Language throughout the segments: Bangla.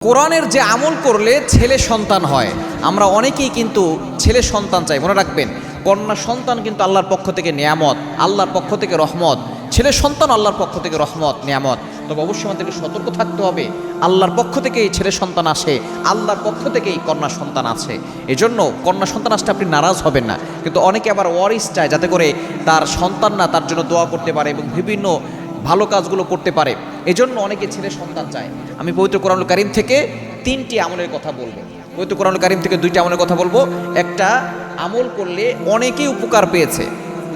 কোরআনের যে আমল করলে ছেলে সন্তান হয়, আমরা অনেকেই কিন্তু ছেলে সন্তান চাই। মনে রাখবেন, কন্যা সন্তান কিন্তু আল্লাহর পক্ষ থেকে নিয়ামত, আল্লাহর পক্ষ থেকে রহমত। ছেলে সন্তান আল্লাহর পক্ষ থেকে রহমত, নিয়ামত। তবে অবশ্যই আমাদেরকে সতর্ক থাকতে হবে, আল্লাহর পক্ষ থেকেই ছেলে সন্তান আসে, আল্লাহর পক্ষ থেকেই কন্যা সন্তান আছে। এজন্য কন্যা সন্তান আসতে আপনি নারাজ হবেন না। কিন্তু অনেকে আবার ওয়ারিস চায়, যাতে করে তার সন্তান না তার জন্য দোয়া করতে পারে এবং বিভিন্ন ভালো কাজগুলো করতে পারে। এজন্য অনেকে ছেলে সন্তান চায়। আমি পবিত্র কোরআনুল কারীম থেকে 3টি আমলের কথা বলবো। পবিত্র কোরআনুল কারীম থেকে 2টি আমলের কথা বলবো। একটা আমল করলে অনেকেই উপকার পেয়েছে।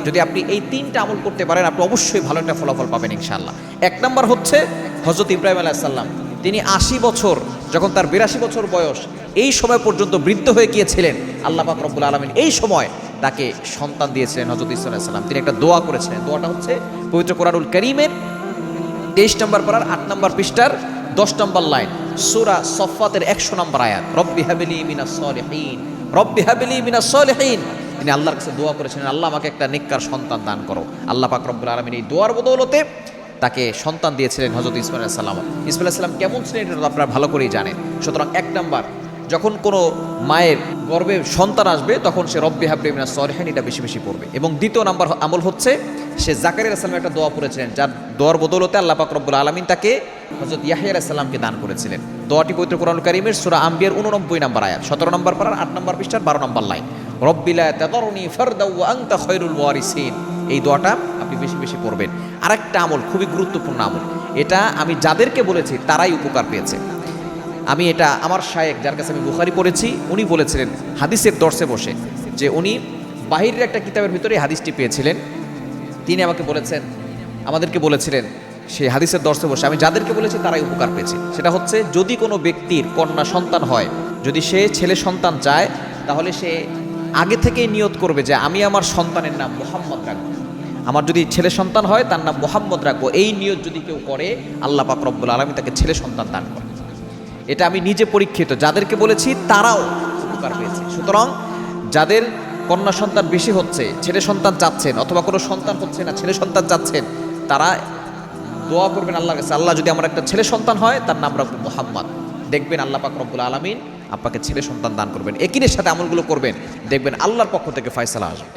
যদি আপনি এই 3টা আমল করতে পারেন, আপনি অবশ্যই ভালো একটা ফলাফল পাবেন ইনশাআল্লাহ। 1 নম্বর হচ্ছে হযরত ইব্রাহিম আলাইহিস সালাম। তিনি 80 বছর, যখন তার 82 বছর বয়স, এই সময় পর্যন্ত বৃদ্ধ হয়ে গিয়েছিলেন। আল্লাহ পাক রব্বুল আলামিন এই সময় তাকে সন্তান দিয়েছিলেন, হযরত ঈসা আলাইহিস সালাম। তিনি একটা দোয়া করেছিলেন। দোয়াটা হচ্ছে পবিত্র কোরআনুল কারীমের 23 নম্বর পারার 8 নম্বর পৃষ্ঠার 10 নম্বর লাইন, সূরা সফফাতের 100 নম্বর আয়াত, রব্বি হাবলি মিনাস সলিহিন, রব্বি হাবলি মিনাস সলিহিন। তিনি আল্লাহর কাছে দোয়া করেছিলেন, আল্লাহ আমাকে একটা নেককার সন্তান দান করো। আল্লাহ পাক রব্বুল আলামিন এই দোয়ার বদৌলতে তাকে সন্তান দিয়েছিলেন হযরত ইসমাঈল আলাইহিস সালাম। ইসমাঈল আলাইহিস সালাম কেমন ছিলেন এটা আপনারা ভালো করেই জানেন। সুতরাং 1 নম্বর, যখন কোনো মায়ের গর্ভে সন্তান আসবে, তখন সে রব্বি হাবলি মিনাস সলিহিন এটা বেশি বেশি পড়বে। এবং 2 নম্বর আমল হচ্ছে, সে জাকারিয়া আলাইহিস সালামের একটা দোয়া পড়েছিলেন, যার দোয়ার বদৌলতে আল্লাহ পাক রব্বুল আলামিন তাকে হযরত ইয়াহইয়া আলাইহিস সালামকে দান করেছিলেন। দোয়াটি পবিত্র কোরআনুল কারীমের সূরা আম্বিয়ার 89 নম্বর আয়াত, 17 নম্বর পারার 8 নম্বর পৃষ্ঠার 12 নম্বর লাইন, রব্বি লা তাযারনি ফারদা ওয়া আনতা খায়রুল ওয়ারিসিন। এই দোয়াটা আপনি বেশি বেশি পড়বেন। আরেকটা আমল, খুবই গুরুত্বপূর্ণ আমল, এটা আমি যাদেরকে বলেছি তারাই উপকার পেয়েছে। আমি এটা আমার শায়েখ, যার কাছে আমি বুখারী পড়েছি, উনি বলেছিলেন হাদিসের দর্শে বসে, যে উনি বাহিরের একটা কিতাবের ভিতরে হাদিসটি পেয়েছিলেন। তিনি আমাকে বলেছেন, আমাদেরকে বলেছিলেন সেই হাদিসের দর্শে বসে, আমি যাদেরকে বলেছি তারাই উপকার পেয়েছে। সেটা হচ্ছে, যদি কোনো ব্যক্তির কন্যা সন্তান হয়, যদি সে ছেলে সন্তান চায়, তাহলে সে আগে থেকেই নিয়ত করবে যে আমি আমার সন্তানের নাম মুহাম্মদ রাখবো। আমার যদি ছেলে সন্তান হয়, তার নাম মুহাম্মদ রাখবো। এই নিয়ত যদি কেউ করে, আল্লাহ পাক রব্বুল আলামিন তাকে ছেলে সন্তান দান করে। এটা আমি নিজে পরীক্ষিত, যাদেরকে বলেছি তারাও উপকার পেয়েছে। সুতরাং যাদের কন্যা সন্তান বেশি হচ্ছে, ছেলে সন্তান চাচ্ছেন, অথবা কোনো সন্তান হচ্ছে না, ছেলে সন্তান চাচ্ছেন, তারা দোয়া করবেন আল্লাহর কাছে, আল্লাহ যদি আমার একটা ছেলে সন্তান হয়, তার নাম রাখবো মুহাম্মদ। দেখবেন আল্লাহ পাক রব্বুল আলামিন আপনাকে ছেলে সন্তান দান করবেন। একিনের সাথে আমলগুলো করবেন, দেখবেন আল্লাহর পক্ষ থেকে ফয়সালা আসবে।